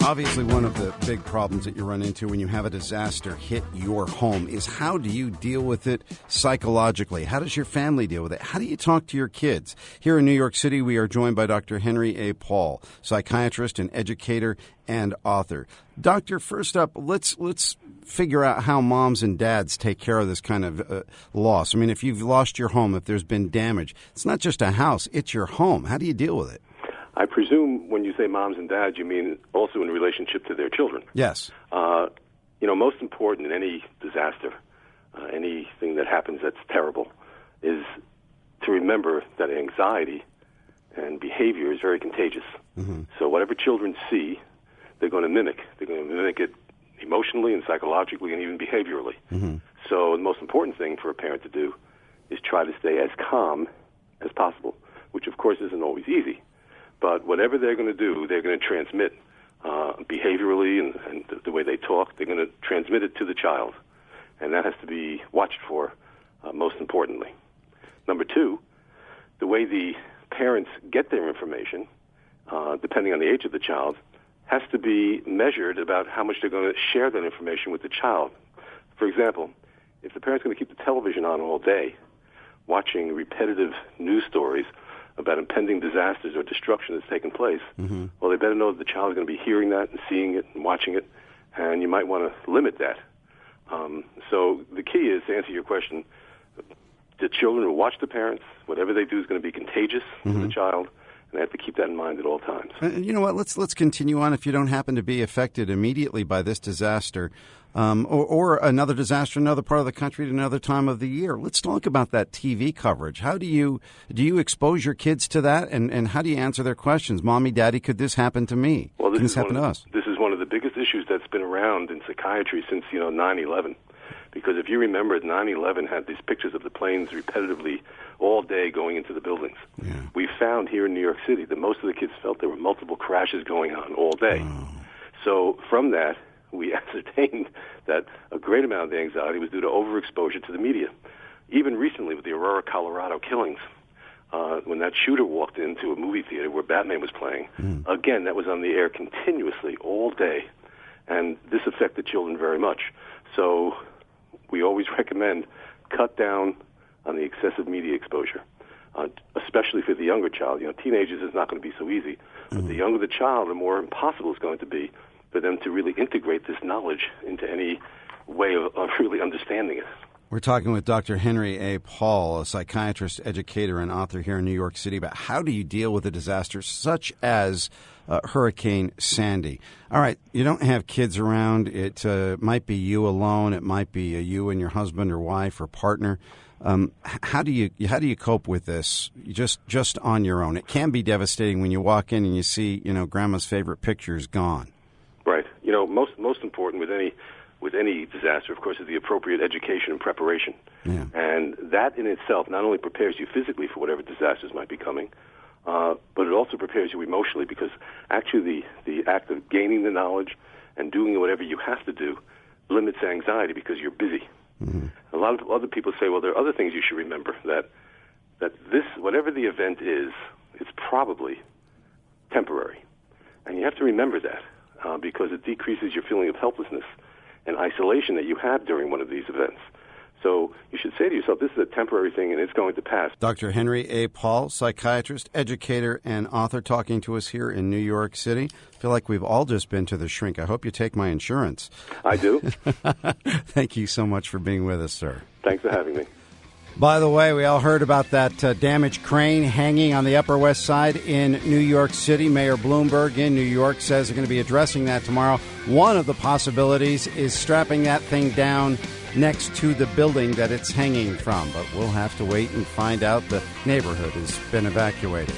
Obviously, one of the big problems that you run into when you have a disaster hit your home is how do you deal with it psychologically? How does your family deal with it? How do you talk to your kids? Here in New York City, we are joined by Dr. Henry A. Paul, psychiatrist and educator and author. Doctor, first up, let's figure out how moms and dads take care of this kind of loss. I mean, if you've lost your home, if there's been damage, it's not just a house, it's your home. How do you deal with it? I presume when you say moms and dads, you mean also in relationship to their children. Yes. Most important in any disaster, anything that happens that's terrible, is to remember that anxiety and behavior is very contagious. Mm-hmm. So whatever children see, they're going to mimic. They're going to mimic it emotionally and psychologically and even behaviorally. Mm-hmm. So the most important thing for a parent to do is try to stay as calm as possible, which of course isn't always easy. But whatever they're going to do, they're going to transmit behaviorally and the way they talk. They're going to transmit it to the child, and that has to be watched for most importantly. Number two, the way the parents get their information, depending on the age of the child, has to be measured about how much they're going to share that information with the child. For example, if the parent's going to keep the television on all day, watching repetitive news stories about impending disasters or destruction that's taken place, mm-hmm. well, they better know that the child is going to be hearing that and seeing it and watching it, and you might want to limit that. So the key is, to answer your question, the children will watch the parents. Whatever they do is going to be contagious mm-hmm. to the child, and they have to keep that in mind at all times. You know what? Let's continue on. If you don't happen to be affected immediately by this disaster, or another disaster in another part of the country at another time of the year, let's talk about that TV coverage. How do you expose your kids to that, and how do you answer their questions? Mommy, Daddy, could this happen to me? Well, Can this happen to us? This is one of the biggest issues that's been around in psychiatry since 9/11. Because if you remember, 9/11 had these pictures of the planes repetitively all day going into the buildings. Yeah. We found here in New York City that most of the kids felt there were multiple crashes going on all day. Oh. So from that, we ascertained that a great amount of the anxiety was due to overexposure to the media. Even recently with the Aurora, Colorado killings, when that shooter walked into a movie theater where Batman was playing, again, that was on the air continuously all day. And this affected children very much. So we always recommend cut down on the excessive media exposure, especially for the younger child. Teenagers is not going to be so easy, but the younger the child, the more impossible it's going to be for them to really integrate this knowledge into any way of really understanding it. We're talking with Dr. Henry A. Paul, a psychiatrist, educator, and author here in New York City about how do you deal with a disaster such as Hurricane Sandy. All right, you don't have kids around. It might be you alone. It might be you and your husband or wife or partner. How do you cope with this just on your own? It can be devastating when you walk in and you see grandma's favorite pictures gone. Right. Most important with any disaster, of course, is the appropriate education and preparation. Yeah. And that in itself not only prepares you physically for whatever disasters might be coming, but it also prepares you emotionally, because actually the act of gaining the knowledge and doing whatever you have to do limits anxiety because you're busy. Mm-hmm. A lot of other people say, well, there are other things you should remember, that this, whatever the event is, it's probably temporary. And you have to remember that because it decreases your feeling of helplessness and isolation that you have during one of these events. So you should say to yourself, this is a temporary thing and it's going to pass. Dr. Henry A. Paul, psychiatrist, educator, and author, talking to us here in New York City. I feel like we've all just been to the shrink. I hope you take my insurance. I do. Thank you so much for being with us, sir. Thanks for having me. By the way, we all heard about that damaged crane hanging on the Upper West Side in New York City. Mayor Bloomberg in New York says they're going to be addressing that tomorrow. One of the possibilities is strapping that thing down next to the building that it's hanging from. But we'll have to wait and find out. The neighborhood has been evacuated.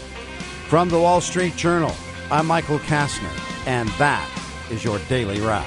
From the Wall Street Journal, I'm Michael Kastner, and that is your Daily Wrap.